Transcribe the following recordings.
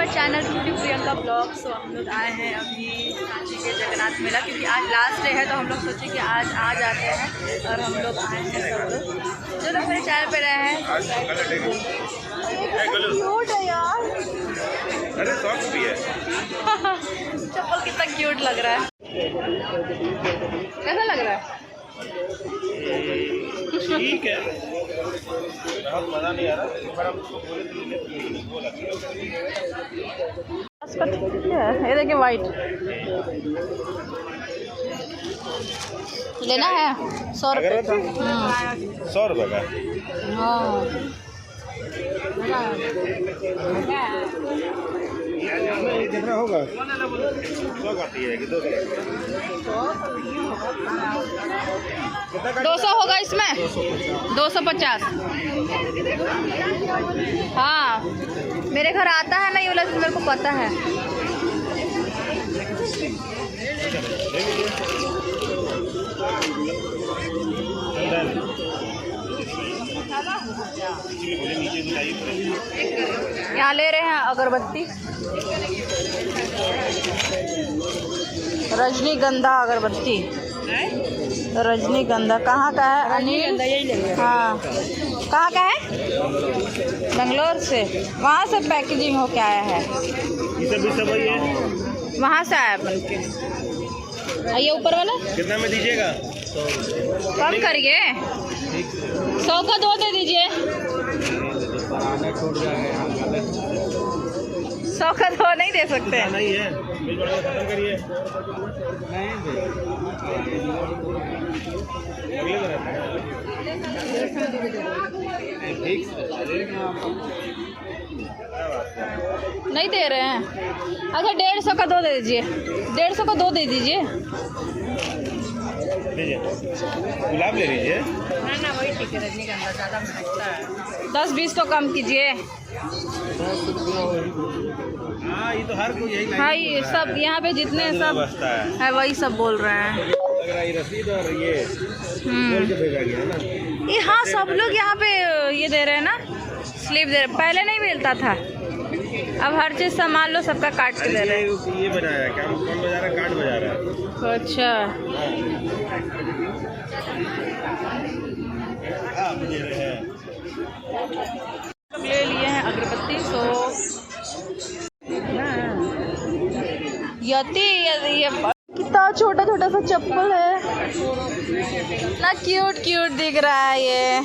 My channel टूटी Priyanka blog. सो हम लोग आए हैं अभी सांची के जगन्नाथ मेला, क्योंकि आज लास्ट डे है तो हम लोग सोचे कि आज आ जाते हैं और हम लोग आए हैं सब लोग जो लोग मेरे चैनल पे रहे हैं। क्यूट है यार, अरे सॉफ्ट भी है। चप्पल कितना क्यूट लग रहा है, कैसा लग रहा है? ठीक है, बहुत मज़ा नहीं आ रहा पर हम उसको बोले ये देखिए वाइट लेना है 100 रुपये। 100 रुपये का। हाँ कितना होगा? 100 का है कि 200 होगा इसमें, 250। हाँ मेरे घर आता है ना ये वाला, मेरे को पता है। यहाँ ले रहे हैं अगरबत्ती, रजनीगंधा अगरबत्ती। रजनीगंधा कहाँ का है अनिल? हाँ कहाँ का है? बेंगलोर से, वहाँ से पैकेजिंग होके आया है, वहाँ से आया बन के। आइए ऊपर वाला कितना में दीजिएगा? कम करिए, 100 का 2 दे दीजिए। 100 का 2 नहीं दे सकते। नहीं है, खत्म करिए। नहीं दे रहे हैं। अच्छा 150 का 2 दे दीजिए, 150 का 2 दे दीजिए। गुलाब ले लीजिए ना वही ठीक है, रजनीगंधा ज़्यादा महंगा है। 10-20 तो कम कीजिए। हाँ ये तो हर कोई यही। हाँ ये सब यहाँ पे जितने सब है वही सब बोल रहे हैं। लग रहा है रसीद और ये बोल के भेजा गया है ना। ये हाँ सब लोग यहाँ पे ये दे रहे हैं ना, स्लिप दे रहे। पहले नहीं मिलता था, अब हर चीज़ सामान लो सबका काट के दे रहे हैं। ये बनाया क्या, कौन बजा रहा है? कार्ड बजा रहा है। अच्छा दे रहे हैं। ले लिए हैं अगरबत्ती। सो यति ये कितना छोटा छोटा सा चप्पल है, इतना क्यूट क्यूट दिख रहा है ये।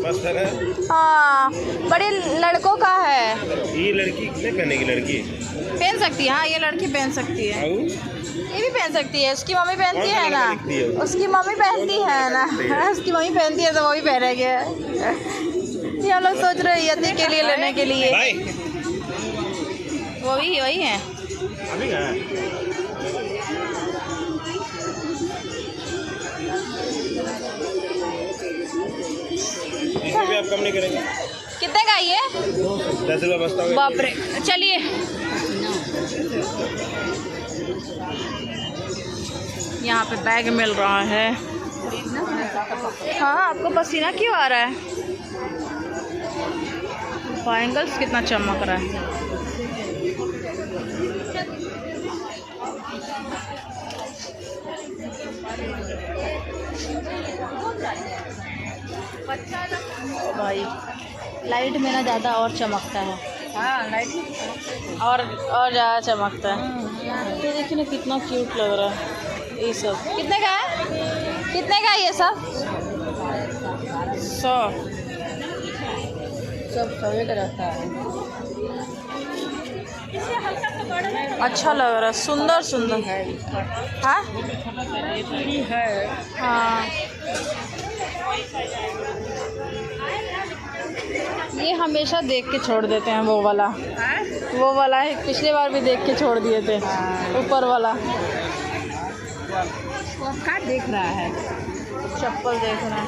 पत्थर है। हाँ बड़े लड़कों का है। ये लड़की कितने पहनेगी? लड़की पहन सकती है, हाँ ये लड़की पहन सकती है, ये भी पहन सकती है। उसकी मम्मी पहनती है ना, उसकी मम्मी पहनती है ना, उसकी मम्मी पहनती है तो वो भी पहनेंगे। ये हम लोग सोच रहे हैं यति के लिए लेने के लिए। वही है। अभी कहाँ है? इसमें भी आप कम नहीं करेंगे? कितने का ये? 10 रुपये बचता होगा। बाप रे, चलिए यहाँ पे बैग मिल रहा है। हाँ आपको पसीना क्यों आ रहा है? बैंगल्स कितना चमक रहा है। भाई लाइट में ना ज़्यादा और चमकता है। हाँ लाइट और ज़्यादा चमकता है। ये देखिए ना कितना क्यूट लग रहा है। ये सब कितने का है? कितने का है ये सब? 100 सब 100 का रहता है। अच्छा लग रहा है, सुंदर सुंदर है। हाँ हाँ ये हमेशा देख के छोड़ देते हैं। वो वाला है, पिछले बार भी देख के छोड़ दिए थे। ऊपर वाला क्या देख रहा है? चप्पल देख रहा है।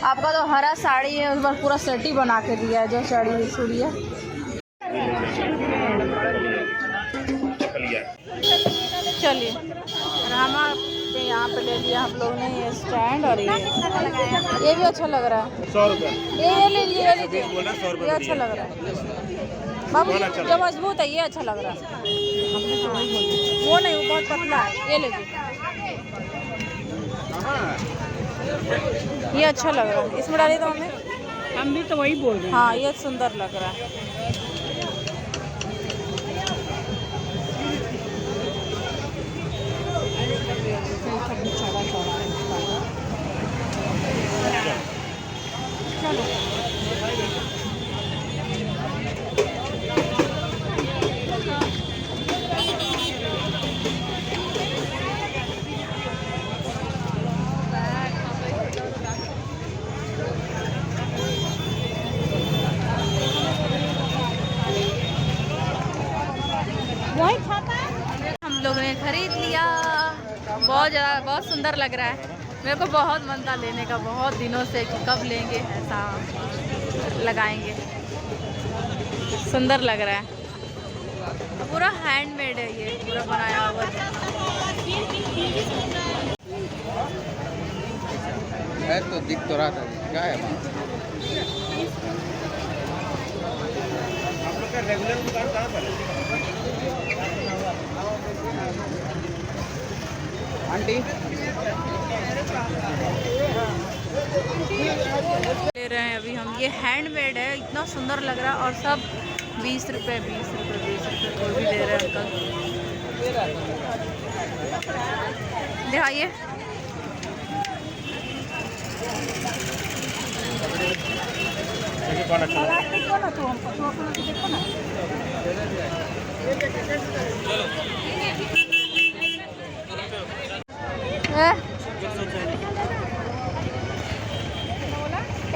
आपका तो हरा साड़ी है, उस पर पूरा सेट ही बना के दिया है जो साड़ी सूड़ी है। चलिए रामा के यहाँ पे ले लिया हम लोग ने ये स्टैंड, और ये भी अच्छा लग रहा है। 100 रुपये। ये ले लीजिए, ये बोला 100 रुपये अच्छा लग रहा है। बाबू कौन अच्छा जो मजबूत है ये अच्छा लग रहा है। वो नहीं, वो बहुत पतला है, ये लीजिए। ये अच्छा लग रहा है, इसमें डाली तो हमें। हम भी तो वही बोल रहे हैं। हाँ ये सुंदर लग रहा है। हम लोग ने खरीद लिया, बहुत सुंदर लग रहा है। मेरे को बहुत मन था लेने का, बहुत दिनों से कि कब लेंगे, ऐसा लगाएंगे। सुंदर लग रहा है, पूरा हैंडमेड है, ये पूरा बनाया हुआ है तो दिख तो रहा था क्या है आप लोग का रेगुलर दुकान कहाँ पर है आंटी? ले रहे हैं अभी हम। ये हैंडमेड है, इतना सुंदर लग रहा है। और सब 20 रुपये 20 रुपये 20 रुपये कोई भी ले रहे हैं अंकल। दिखाइए। कौन अच्छा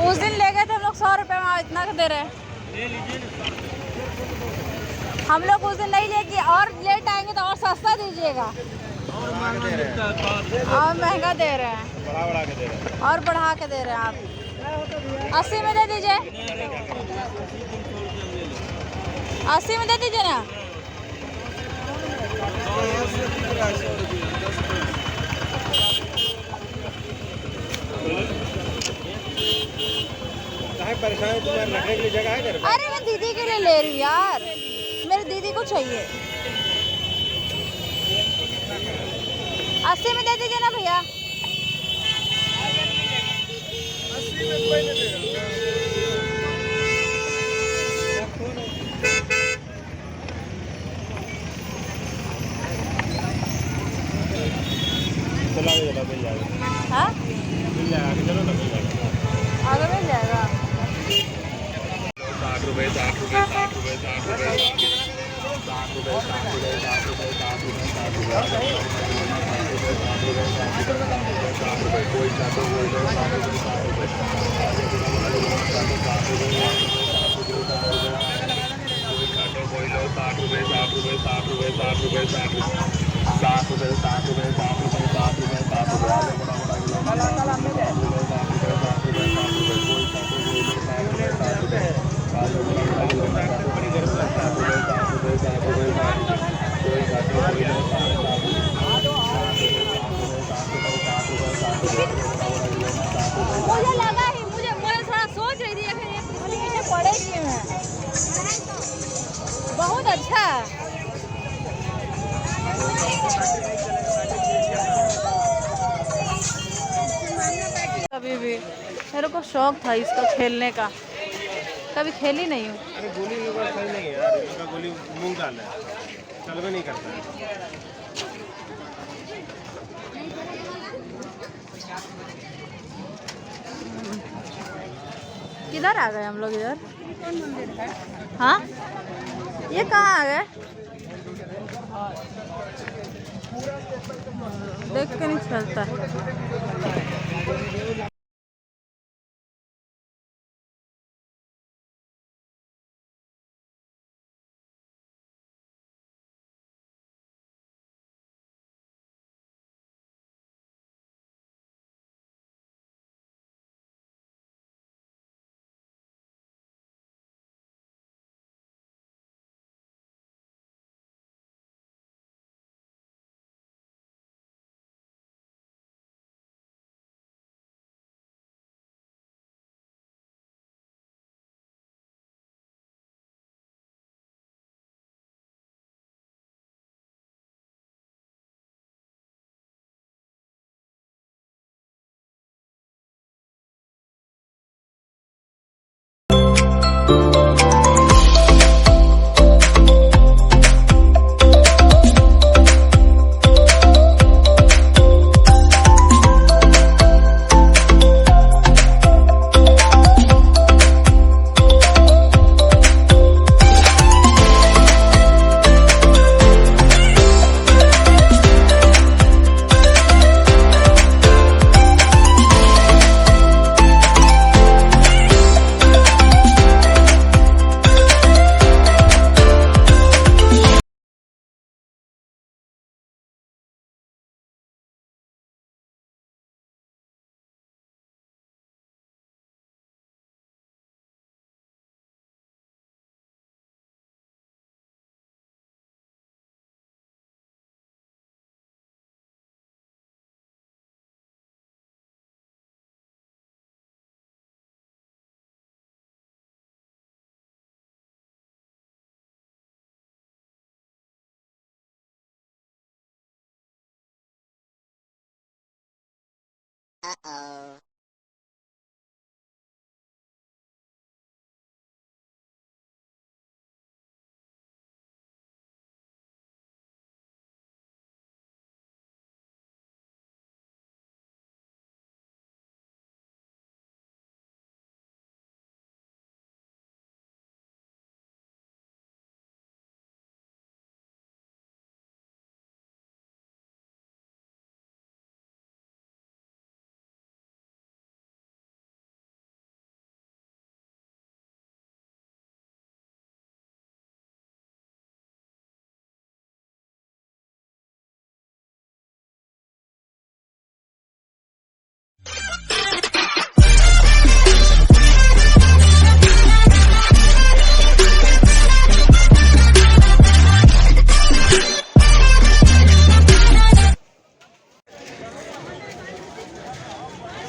उस दिन ले गए थे हम लोग 100 रुपये में, इतना का दे रहे हैं। हम लोग उस दिन नहीं लेके और लेट आएंगे तो और सस्ता दीजिएगा। और महंगा दे रहे हैं, बढ़ा के दे रहे हैं। और बढ़ा के दे रहे हैं आप। 80 में दे दीजिए, 80 में दे दीजिए ना। परेशान तुम्हारे रखने के लिए जगह है घर पे? अरे मैं दीदी के लिए ले रही हूँ यार, मेरी दीदी को चाहिए। 80 में दे दीजिए ना भैया। 80 में कोई नहीं देगा। चला मिल जाएगा। हाँ मिल जाएगा, चलो ना मिल जाएगा। आगे मिल जाएगा। 60 रुपये 60 रुपये 60 रुपये 60 रुपये 60 रुपये 60 रुपये 60 रुपये 60 रुपये 60 रुपये 60 रुपये 60 रुपये कोई 60 रुपये 60 रुपये 60 रुपये 60 मुझे लगा ही, मुझे थोड़ा सोच रही थी कि ये पीछे पड़ेगी मैं। बहुत अच्छा है। कभी भी मेरे को शौक था इसका खेलने का, कभी खेली नहीं हूँ। अरे गोली की बात सही नहीं है यार, इसका गोली मूंग दाल है, चल भी नहीं करता है। किधर आ गए हम लोग? इधर हाँ, ये कहाँ आ गए? देख के नहीं चलता।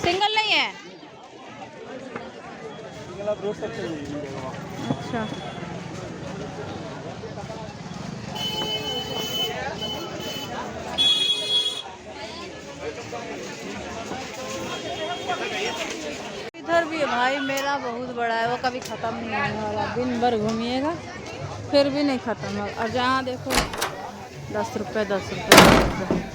सिंगल नहीं है। अच्छा इधर भी है भाई, मेला बहुत बड़ा है, वो कभी ख़त्म नहीं होने वाला। दिन भर घूमिएगा फिर भी नहीं ख़त्म होगा। और जहाँ देखो 10 रुपये 10 रुपये 10 रुपये।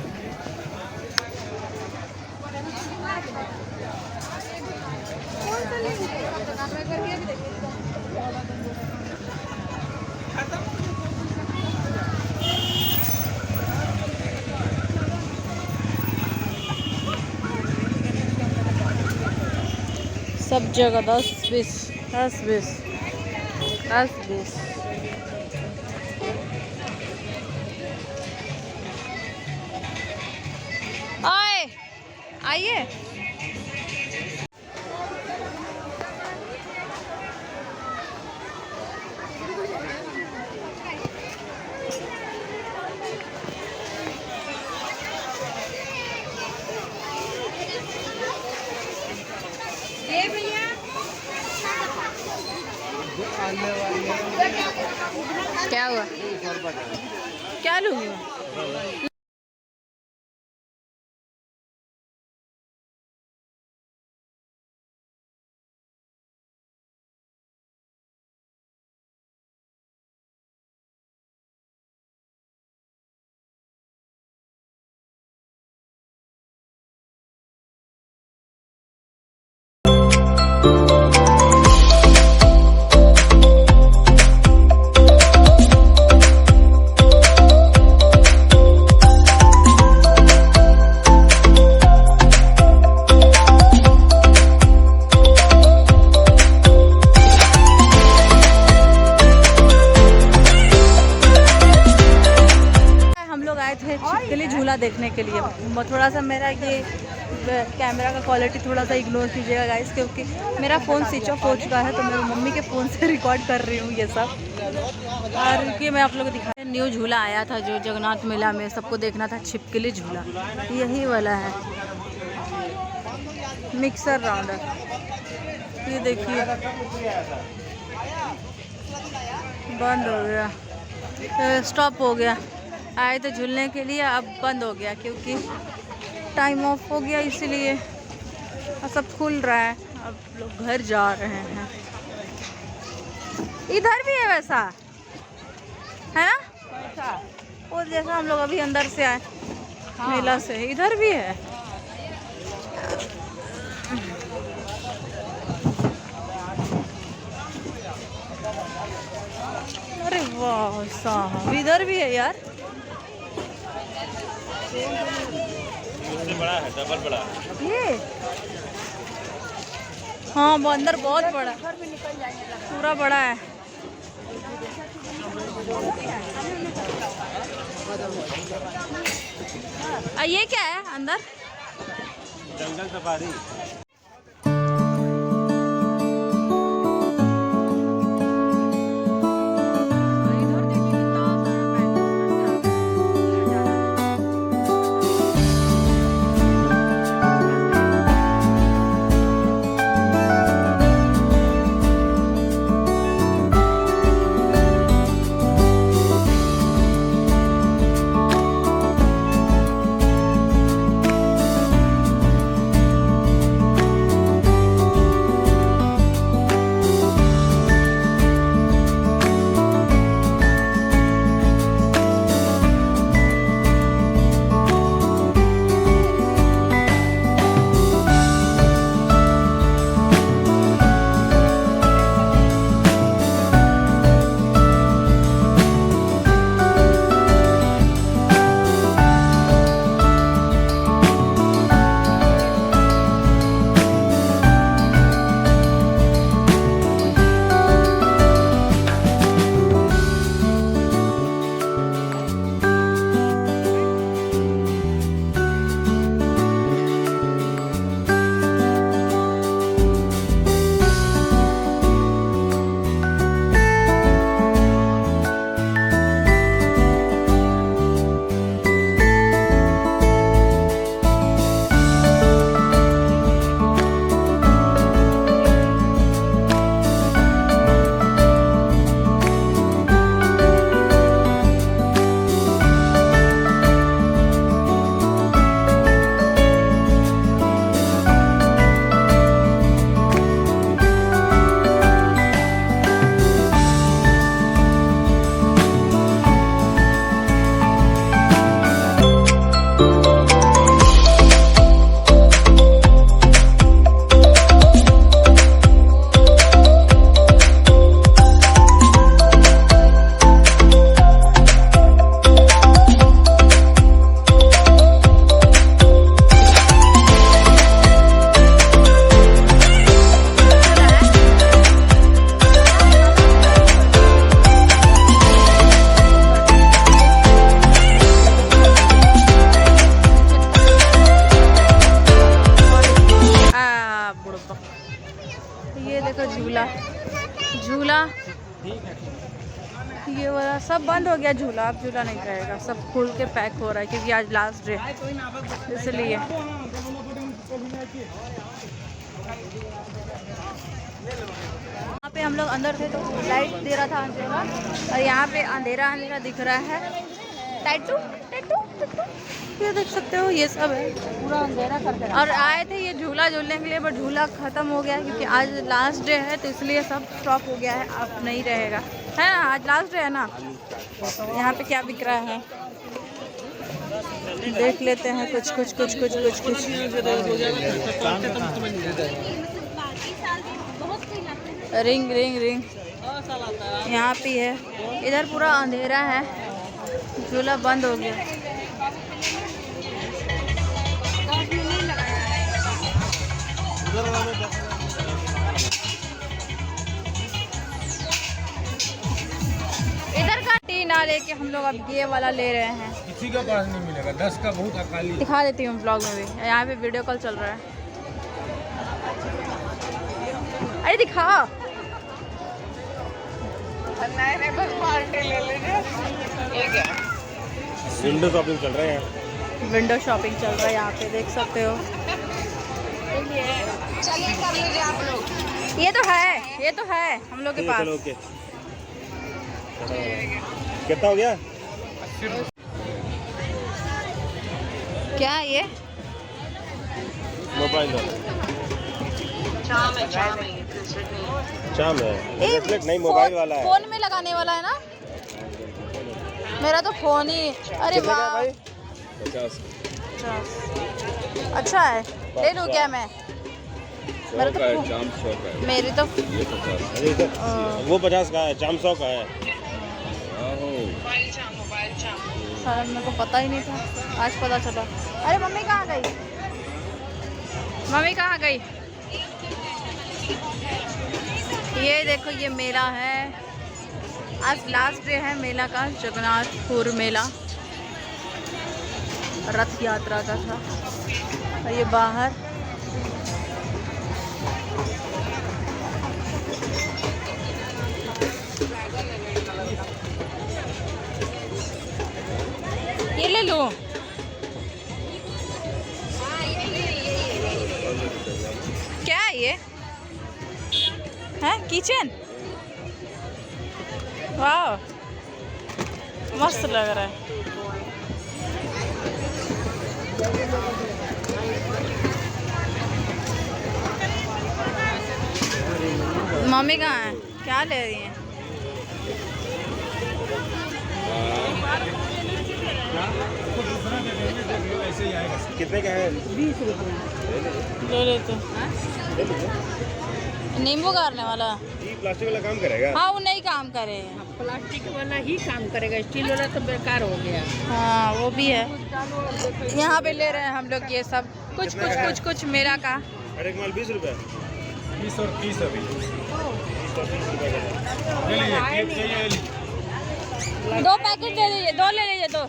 सब जगह 10-20 10-20 10-20। ओए आइए। ये भैया क्या हुआ? क्या लूँगी? छिपकली झूला देखने के लिए। थोड़ा सा मेरा ये कैमरा का क्वालिटी थोड़ा सा इग्नोर कीजिएगा गाइस, क्योंकि मेरा फ़ोन स्विच ऑफ हो चुका है, तो मैं मम्मी के फ़ोन से रिकॉर्ड कर रही हूँ ये सब। और कि मैं आप लोगों को दिखा, न्यू झूला आया था जो जगन्नाथ मेला में सबको देखना था, छिपकली झूला, यही वाला है, मिक्सर राउंडर। ये देखिए बंद हो गया, स्टॉप हो गया। आए तो झूलने के लिए, अब बंद हो गया क्योंकि टाइम ऑफ हो गया, इसलिए सब खुल रहा है। अब लोग घर जा रहे हैं। इधर भी है वैसा, है ना? वो जैसा हम लोग अभी अंदर से आए मेला से, इधर भी है। अरे वाह साहब, इधर भी है यार। बड़ा है, डबल बड़ा ये हाँ, वो अंदर बहुत बड़ा, पूरा बड़ा है। ये क्या है अंदर? जंगल सफारी। ये देखो झूला, झूला ये वाला सब बंद हो गया झूला, अब झूला नहीं रहेगा, सब खुल के पैक हो रहा है क्योंकि आज लास्ट डे इसलिए। यहाँ पे हम लोग अंदर थे तो लाइट दे रहा था अंधेरा, और यहाँ पे अंधेरा अंधेरा दिख रहा है। टैटू टैटू टैटू ये देख सकते हो, ये सब है पूरा अंधेरा करके। और आए थे ये झूला झूलने के लिए, बट झूला ख़त्म हो गया क्योंकि आज लास्ट डे है तो इसलिए सब स्टॉप हो गया है, अब नहीं रहेगा, है ना? आज लास्ट डे है ना। यहाँ पे क्या बिक रहा है देख लेते हैं, कुछ कुछ कुछ कुछ कुछ कुछ रिंग रिंग रिंग यहाँ पे है। इधर पूरा अंधेरा है, झूला बंद हो गया। इधर का टी ना लेके हम लोग अब ये वाला ले रहे हैं। किसी का पास नहीं मिलेगा, 10 का बहुत अकाली। दिखा देती हूँ ब्लॉग में भी, यहाँ पे वीडियो कॉल चल रहा है। अरे दिखा, विंडो शॉपिंग चल रहा है, विंडो शॉपिंग चल रहा है यहाँ पे, देख सकते हो। चलिए कर लीजिए आप लोग। ये तो है, ये तो है हम लोग के पास। चलो ओके। कितना हो गया? क्या ये मोबाइल चाम है, ये ब्रेसलेट नहीं मोबाइल वाला है। फोन में लगाने वाला है ना? मेरा तो फोन ही। अरे कितने का है वाह, भाई? 50 अच्छा है, ले लूँ क्या मैं? मेरा का है, तो चाम 100 का है, मेरी तो ये 50। अरे इधर वो 50 का है, चाम 100 का है। आहो, शायद मेरे को पता ही नहीं था, आज पता चला। अरे मम्मी कहाँ गई? मम्मी कहाँ गई? ये देखो, ये मेला है, आज लास्ट डे है मेला का, जगन्नाथपुर मेला रथ यात्रा का था। और ये बाहर ये ले लो। क्या है ये? है किचन? वाह, मस्त लग रहा है। मम्मी कहाँ है? क्या ले रही हैं? कितने का है? 20 रुपये। ले ले तो। नींबू गाड़ने वाला? ये प्लास्टिक वाला काम करेगा? हाँ, वो नहीं काम करे। प्लास्टिक वाला ही काम करेगा, स्टील वाला तो बेकार हो गया। हाँ, वो भी है। यहाँ पे ले रहे हैं हम लोग ये सब, कुछ कुछ कुछ कुछ मेरा का। हर एक माल 20 रुपये। 20 और 30 अभी। 20 और 30 रुपये का। 2 पैकेट दे दीजिए, 2 ले लीजिए, 2।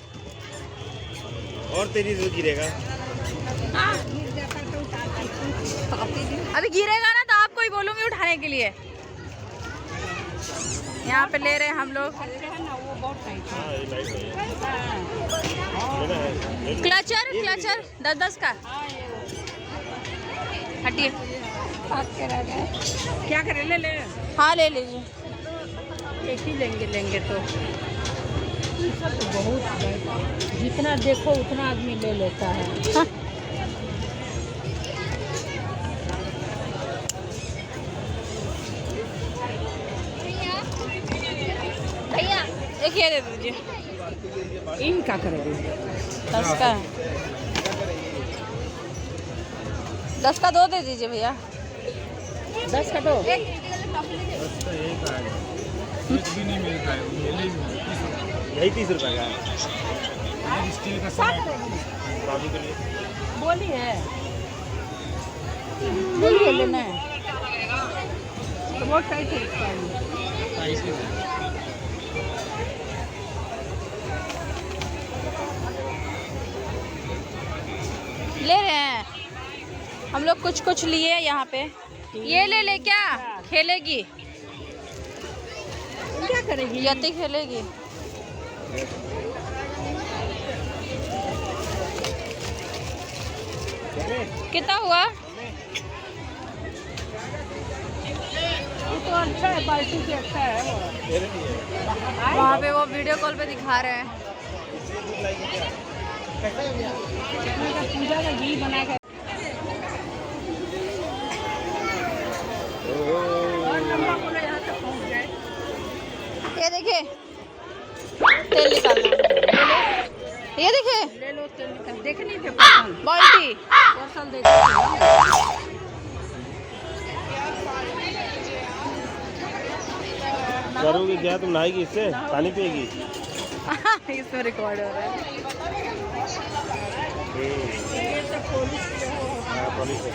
और तेजी से गिरेगा। अभी गिरेगा ना तो आपको ही बोलूंगी उठाने के लिए। यहाँ पे ले रहे हैं हम लोग हाँ, ये लाइट है। लेना है। क्लचर, क्लचर 10-10 का। हटिए। क्या करें, ले ले। हाँ, ले लीजिए। एक ही लेंगे तो सब तो बहुत, जितना देखो उतना आदमी ले लेता है। हाँ। एक ये दे दीजिए। इनका करेंगे 10 का है। 10 का 2 दे दीजिए भैया। 10 का दो। कुछ भी नहीं मिलता है, मेले में 30 रुपये। यही 30 रुपये का है। ये स्टील का सामान बाबू के लिए। बोली है बोलिए लेना है। तो बहुत टाइट है इसका। ले रहे हैं हम लोग, कुछ कुछ लिए यहाँ पे। ये ले ले, क्या खेलेगी? क्या करेगी? यति खेलेगी। कितना हुआ? ये तो अच्छा है, बाल्टी से अच्छा है वो। वहाँ पे वो वीडियो कॉल पे दिखा रहे हैं। पूजा का घी बना कर ये देखिए, तेल निकालना। ये देखिए, ले लो, तेल निकाल। देख नहीं थे परसल, बाल्टी। परसल देखो। करोगी क्या तुम? नहाएगी इससे? पानी पिएगी? इसमें रिकॉर्ड हो रहा है। ये तो पुलिस के हो। हाँ, पुलिस है।